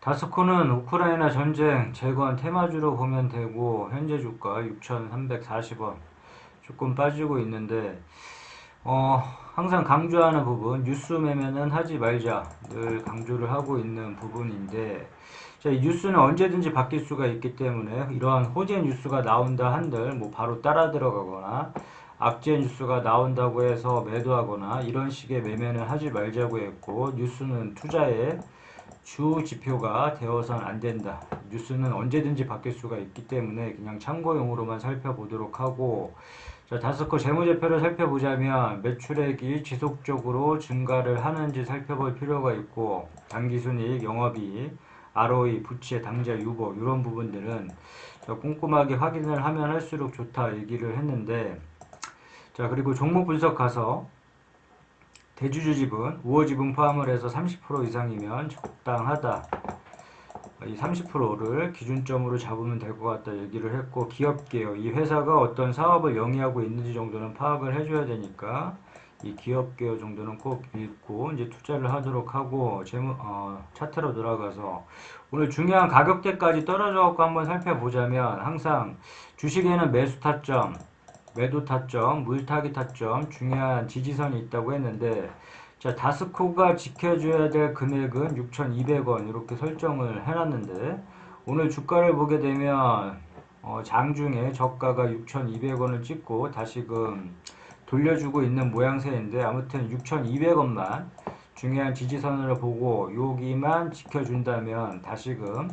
다스코는 우크라이나 전쟁 재건 테마주로 보면 되고 현재 주가 6,340원 조금 빠지고 있는데 항상 강조하는 부분 뉴스 매매는 하지 말자 늘 강조를 하고 있는 부분인데 자, 이 뉴스는 언제든지 바뀔 수가 있기 때문에 이러한 호재 뉴스가 나온다 한들 뭐 바로 따라 들어가거나 악재 뉴스가 나온다고 해서 매도하거나 이런 식의 매매는 하지 말자고 했고 뉴스는 투자의 주 지표가 되어선 안 된다. 뉴스는 언제든지 바뀔 수가 있기 때문에 그냥 참고용으로만 살펴보도록 하고 자, 다스코 재무제표를 살펴보자면 매출액이 지속적으로 증가를 하는지 살펴볼 필요가 있고 당기순이익, 영업이익, ROE, 부채, 당좌 유보 이런 부분들은 꼼꼼하게 확인을 하면 할수록 좋다 얘기를 했는데 자 그리고 종목 분석 가서 대주주 지분, 우호 지분 포함을 해서 30% 이상이면 적당하다. 이 30%를 기준점으로 잡으면 될 것 같다 얘기를 했고 기업계요. 이 회사가 어떤 사업을 영위하고 있는지 정도는 파악을 해줘야 되니까 이 기업계요 정도는 꼭 읽고 이제 투자를 하도록 하고 차트로 돌아가서 오늘 중요한 가격대까지 떨어져갖고 한번 살펴보자면 항상 주식에는 매수 타점, 매도 타점, 물타기 타점 중요한 지지선이 있다고 했는데 자, 다스코가 지켜줘야 될 금액은 6,200원 이렇게 설정을 해놨는데 오늘 주가를 보게 되면 장중에 저가가 6,200원을 찍고 다시금 돌려주고 있는 모양새인데 아무튼 6,200원만 중요한 지지선으로 보고 여기만 지켜준다면 다시금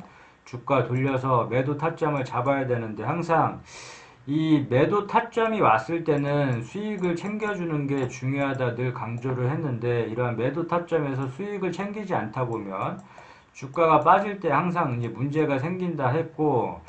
주가 돌려서 매도 타점을 잡아야 되는데 항상 이 매도 타점이 왔을 때는 수익을 챙겨주는 게 중요하다 늘 강조를 했는데 이러한 매도 타점에서 수익을 챙기지 않다 보면 주가가 빠질 때 항상 이제 문제가 생긴다 했고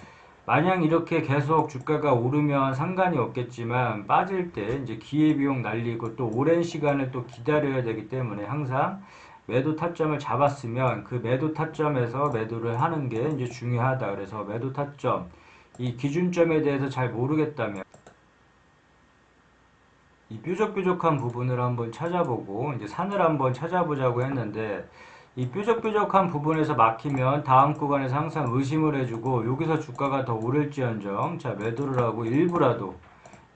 마냥 이렇게 계속 주가가 오르면 상관이 없겠지만 빠질 때 이제 기회비용 날리고 또 오랜 시간을 또 기다려야 되기 때문에 항상 매도 타점을 잡았으면 그 매도 타점에서 매도를 하는 게 이제 중요하다. 그래서 매도 타점 이 기준점에 대해서 잘 모르겠다면 이 뾰족뾰족한 부분을 한번 찾아보고 이제 산을 한번 찾아보자고 했는데 이 뾰족뾰족한 부분에서 막히면 다음 구간에서 항상 의심을 해주고 여기서 주가가 더 오를지언정 자 매도를 하고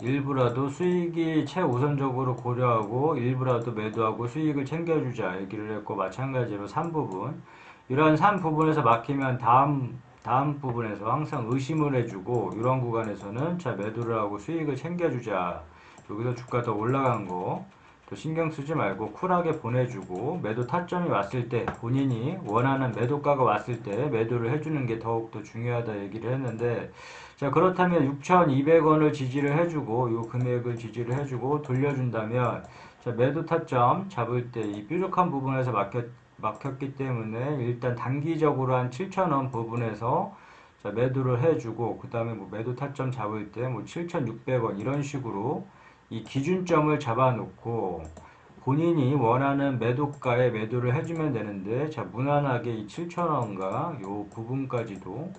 일부라도 수익이 최우선적으로 고려하고 일부라도 매도하고 수익을 챙겨주자 얘기를 했고 마찬가지로 산 부분 이러한 산 부분에서 막히면 다음 부분에서 항상 의심을 해주고 이런 구간에서는 자 매도를 하고 수익을 챙겨주자 여기서 주가 더 올라간 거 또 신경 쓰지 말고 쿨하게 보내주고 매도 타점이 왔을 때 본인이 원하는 매도가가 왔을 때 매도를 해주는 게 더욱더 중요하다 얘기를 했는데 자 그렇다면 6,200원을 지지를 해주고 이 금액을 지지를 해주고 돌려준다면 자 매도 타점 잡을 때 이 뾰족한 부분에서 막혔기 때문에 일단 단기적으로 한 7,000원 부분에서 자 매도를 해주고 그 다음에 뭐 매도 타점 잡을 때 뭐 7,600원 이런 식으로 이 기준점을 잡아놓고 본인이 원하는 매도가에 매도를 해주면 되는데 자 무난하게 이 7,000원과 요 부분까지도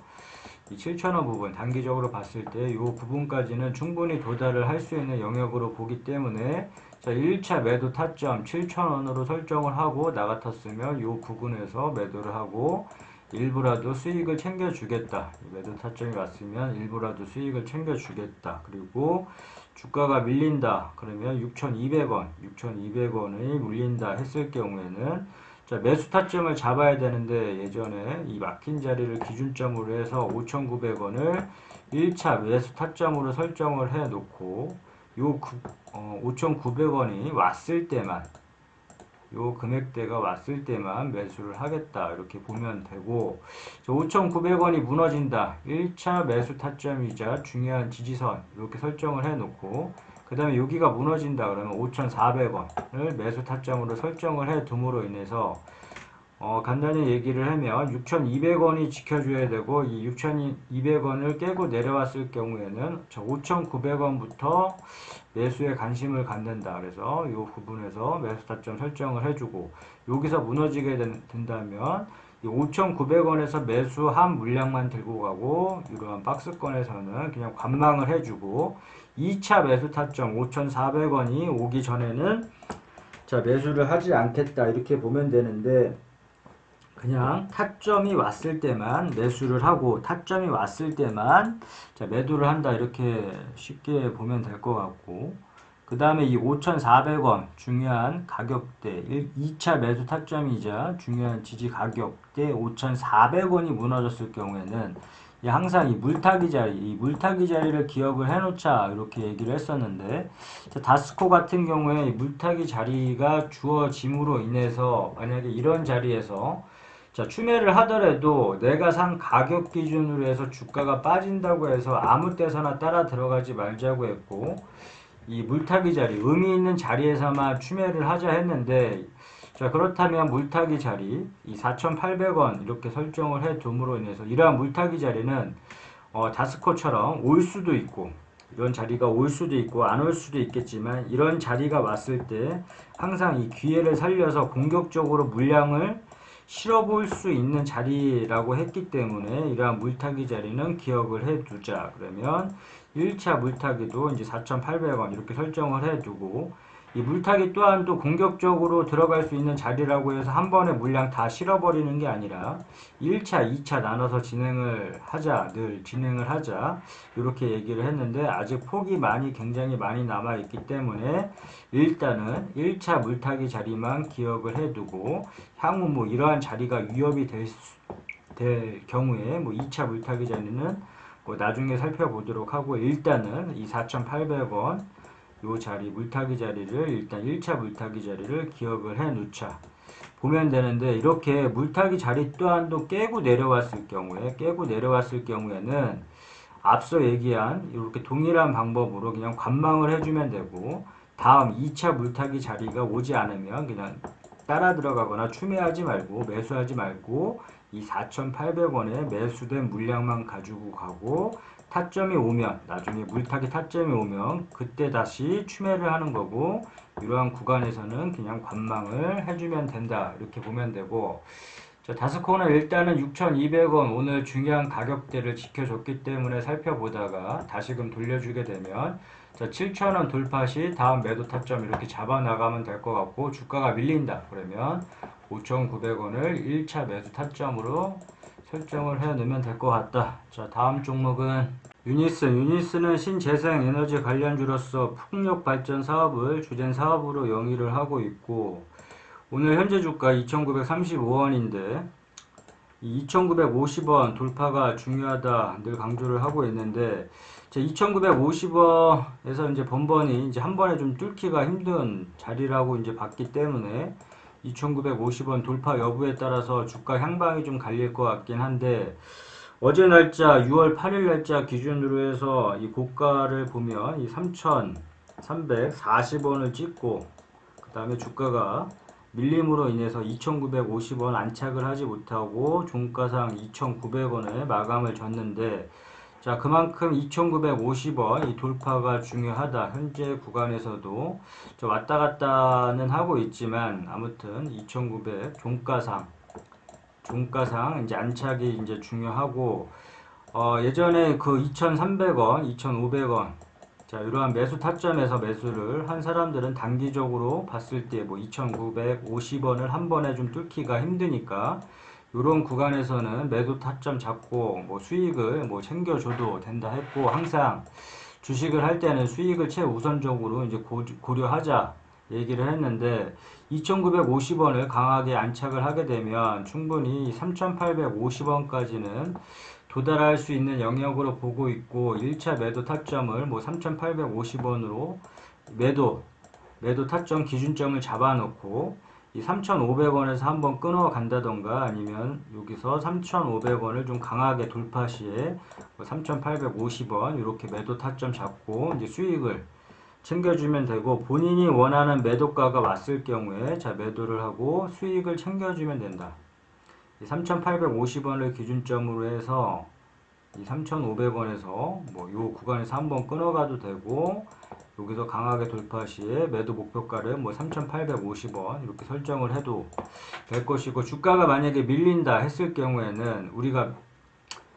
이 7,000원 부분 단기적으로 봤을 때 이 부분까지는 충분히 도달을 할 수 있는 영역으로 보기 때문에 자 1차 매도 타점 7,000원으로 설정을 하고 나 같았으면 이 부분에서 매도를 하고 일부라도 수익을 챙겨주겠다. 매도 타점이 왔으면 일부라도 수익을 챙겨주겠다. 그리고 주가가 밀린다. 그러면 6,200원이 물린다 했을 경우에는 자, 매수 타점을 잡아야 되는데 예전에 이 막힌 자리를 기준점으로 해서 5,900원을 1차 매수 타점으로 설정을 해 놓고 요 5,900원이 왔을 때만 요 금액대가 왔을 때만 매수를 하겠다 이렇게 보면 되고 5,900원이 무너진다 1차 매수 타점이자 중요한 지지선 이렇게 설정을 해 놓고 그 다음에 여기가 무너진다 그러면 5,400원을 매수 타점으로 설정을 해 둠으로 인해서 간단히 얘기를 하면 6,200원이 지켜줘야 되고 이 6,200원을 깨고 내려왔을 경우에는 5,900원부터 매수에 관심을 갖는다. 그래서 이 부분에서 매수 타점 설정을 해주고 여기서 무너지게 된다면 5,900원에서 매수한 물량만 들고 가고 이러한 박스권에서는 그냥 관망을 해주고 2차 매수 타점 5,400원이 오기 전에는 자 매수를 하지 않겠다 이렇게 보면 되는데 그냥 타점이 왔을 때만 매수를 하고 타점이 왔을 때만 자, 매도를 한다 이렇게 쉽게 보면 될 것 같고 그 다음에 이 5,400원 중요한 가격대 2차 매수 타점이자 중요한 지지 가격대 5,400원이 무너졌을 경우에는 항상 이 물타기 자리, 이 물타기 자리를 기억을 해놓자 이렇게 얘기를 했었는데 다스코 같은 경우에 이 물타기 자리가 주어짐으로 인해서 만약에 이런 자리에서 자, 추매를 하더라도 내가 산 가격 기준으로 해서 주가가 빠진다고 해서 아무 때서나 따라 들어가지 말자고 했고 이 물타기 자리, 의미 있는 자리에서만 추매를 하자 했는데 자, 그렇다면 물타기 자리 이 4,800원 이렇게 설정을 해 둠으로 인해서 이러한 물타기 자리는 다스코처럼 올 수도 있고 이런 자리가 올 수도 있고 안 올 수도 있겠지만 이런 자리가 왔을 때 항상 이 기회를 살려서 공격적으로 물량을 실어볼 수 있는 자리라고 했기 때문에 이러한 물타기 자리는 기억을 해 두자. 그러면 1차 물타기도 이제 4,800원 이렇게 설정을 해 두고 이 물타기 또한 또 공격적으로 들어갈 수 있는 자리라고 해서 한 번에 물량 다 실어버리는 게 아니라 1차, 2차 나눠서 진행을 하자, 늘 진행을 하자 이렇게 얘기를 했는데 아직 폭이 굉장히 많이 남아있기 때문에 일단은 1차 물타기 자리만 기억을 해두고 향후 뭐 이러한 자리가 위협이 될 경우에 뭐 2차 물타기 자리는 뭐 나중에 살펴보도록 하고 일단은 이 4,800원 요 자리 물타기 자리를 일단 1차 물타기 자리를 기억을 해 놓자 보면 되는데 이렇게 물타기 자리 또한도 깨고 내려왔을 경우에는 앞서 얘기한 이렇게 동일한 방법으로 그냥 관망을 해주면 되고 다음 2차 물타기 자리가 오지 않으면 그냥 따라 들어가거나 추매하지 말고 매수하지 말고 이 4,800원에 매수된 물량만 가지고 가고 타점이 오면 나중에 물타기 타점이 오면 그때 다시 추매를 하는 거고 이러한 구간에서는 그냥 관망을 해주면 된다 이렇게 보면 되고 자, 다스코는 일단은 6,200원 오늘 중요한 가격대를 지켜줬기 때문에 살펴보다가 다시금 돌려주게 되면 자, 7,000원 돌파 시 다음 매도 타점 이렇게 잡아 나가면 될 것 같고 주가가 밀린다 그러면 5,900원을 1차 매수 타점으로 설정을 해 놓으면 될 것 같다. 자, 다음 종목은 유니스는 신재생 에너지 관련주로서 풍력 발전 사업을 주된 사업으로 영위를 하고 있고 오늘 현재 주가 2,935원인데 2,950원 돌파가 중요하다 늘 강조를 하고 있는데 2,950원에서 이제 번번이 이제 한 번에 좀 뚫기가 힘든 자리라고 이제 봤기 때문에 2,950원 돌파 여부에 따라서 주가 향방이 좀 갈릴 것 같긴 한데 어제 날짜 6월 8일 날짜 기준으로 해서 이 고가를 보면 이 3,340원을 찍고 그 다음에 주가가 밀림으로 인해서 2,950원 안착을 하지 못하고 종가상 2,900원에 마감을 졌는데 자 그만큼 2,950원 이 돌파가 중요하다. 현재 구간에서도 왔다 갔다는 하고 있지만 아무튼 2,900 종가상 이제 안착이 이제 중요하고 예전에 그 2,300원, 2,500원 자, 이러한 매수 타점에서 매수를 한 사람들은 단기적으로 봤을 때 뭐 2,950원을 한 번에 좀 뚫기가 힘드니까 이런 구간에서는 매도 타점 잡고 뭐 수익을 뭐 챙겨줘도 된다 했고 항상 주식을 할 때는 수익을 최우선적으로 이제 고려하자 얘기를 했는데 2,950원을 강하게 안착을 하게 되면 충분히 3,850원까지는 도달할 수 있는 영역으로 보고 있고 1차 매도 타점을 뭐 3,850원으로 매도 타점 기준점을 잡아놓고 이 3,500원에서 한번 끊어 간다던가 아니면 여기서 3,500원을 좀 강하게 돌파 시에 3,850원 이렇게 매도 타점 잡고 이제 수익을 챙겨주면 되고 본인이 원하는 매도가가 왔을 경우에 자 매도를 하고 수익을 챙겨주면 된다. 3,850원을 기준점으로 해서 이 3,500원에서 뭐 요 구간에서 한번 끊어가도 되고 여기서 강하게 돌파 시에 매도 목표가를 뭐 3,850원 이렇게 설정을 해도 될 것이고 주가가 만약에 밀린다 했을 경우에는 우리가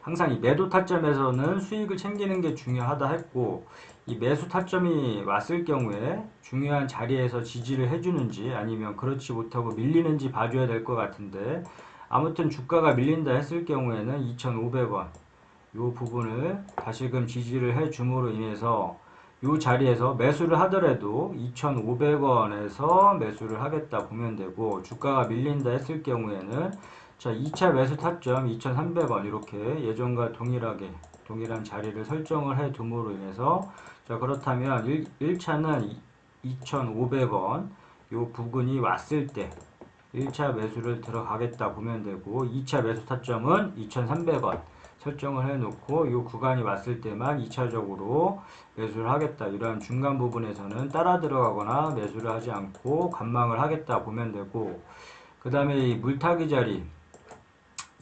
항상 이 매도 타점에서는 수익을 챙기는 게 중요하다 했고 이 매수 타점이 왔을 경우에 중요한 자리에서 지지를 해주는지 아니면 그렇지 못하고 밀리는지 봐줘야 될 것 같은데 아무튼 주가가 밀린다 했을 경우에는 2,500원 요 부분을 다시금 지지를 해 줌으로 인해서 요 자리에서 매수를 하더라도 2,500원에서 매수를 하겠다 보면 되고, 주가가 밀린다 했을 경우에는 자 2차 매수 타점 2,300원 이렇게 예전과 동일한 자리를 설정을 해 둠으로 인해서, 자 그렇다면 1차는 2,500원 요 부근이 왔을 때 1차 매수를 들어가겠다 보면 되고, 2차 매수 타점은 2,300원 설정을 해 놓고 이 구간이 왔을 때만 2차적으로 매수를 하겠다, 이러한 중간 부분에서는 따라 들어가거나 매수를 하지 않고 관망을 하겠다 보면 되고, 그 다음에 이 물타기 자리,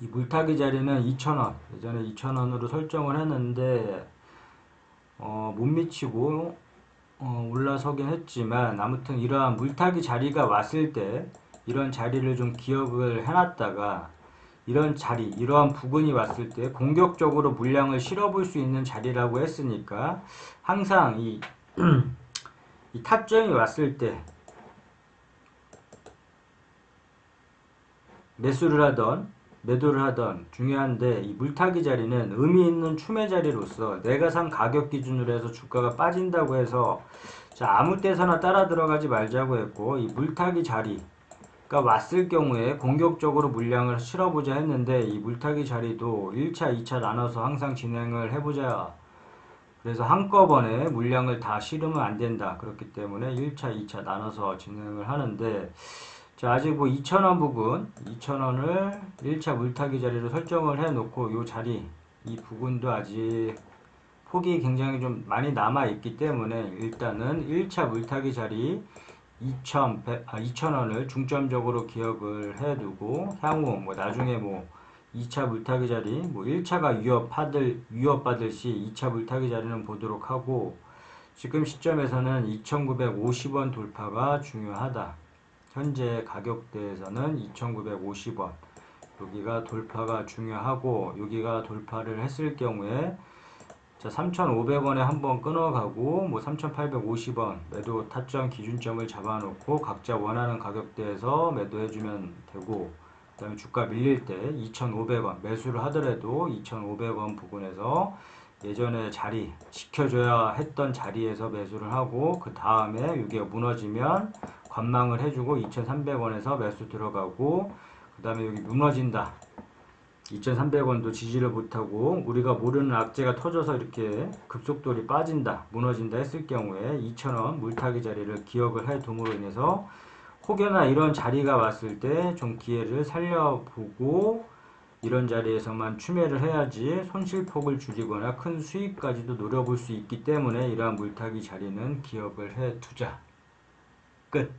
이 물타기 자리는 2,000원, 예전에 2,000원으로 설정을 했는데 못 미치고 올라서긴 했지만, 아무튼 이러한 물타기 자리가 왔을 때 이런 자리를 좀 기억을 해놨다가 이러한 부근이 왔을 때 공격적으로 물량을 실어볼 수 있는 자리라고 했으니까, 항상 이 타점이 왔을 때 매수를 하던 매도를 하던 중요한데, 이 물타기 자리는 의미 있는 추매 자리로서 내가 산 가격 기준으로 해서 주가가 빠진다고 해서 자 아무 때서나 따라 들어가지 말자고 했고, 이 물타기 자리 가 왔을 경우에 공격적으로 물량을 실어보자 했는데, 이 물타기 자리도 1차, 2차 나눠서 항상 진행을 해보자. 그래서 한꺼번에 물량을 다 실으면 안 된다. 그렇기 때문에 1차, 2차 나눠서 진행을 하는데, 자 아직 뭐 2,000원 부근, 2,000원을 1차 물타기 자리로 설정을 해 놓고, 요 자리, 이 부근도 아직 폭이 굉장히 좀 많이 남아 있기 때문에 일단은 1차 물타기 자리 2,000원을 중점적으로 기억을 해두고, 향후 뭐 나중에 뭐 2차 물타기 자리, 뭐 1차가 위협받을 시 2차 물타기 자리는 보도록 하고, 지금 시점에서는 2,950원 돌파가 중요하다. 현재 가격대에서는 2,950원 여기가 돌파가 중요하고, 여기가 돌파를 했을 경우에 자 3,500원에 한번 끊어가고, 뭐 3,850원 매도 타점 기준점을 잡아놓고 각자 원하는 가격대에서 매도해주면 되고, 그 다음에 주가 밀릴 때 2,500원 매수를 하더라도 2,500원 부근에서 예전에 자리 지켜줘야 했던 자리에서 매수를 하고, 그 다음에 이게 무너지면 관망을 해주고 2,300원에서 매수 들어가고, 그 다음에 여기 무너진다 2,300원도 지지를 못하고 우리가 모르는 악재가 터져서 이렇게 급속도로 빠진다, 무너진다 했을 경우에 2,000원 물타기 자리를 기억을 해 둠으로 인해서 혹여나 이런 자리가 왔을 때 좀 기회를 살려보고 이런 자리에서만 추매를 해야지 손실폭을 줄이거나 큰 수익까지도 노려볼 수 있기 때문에 이러한 물타기 자리는 기억을 해 두자. 끝.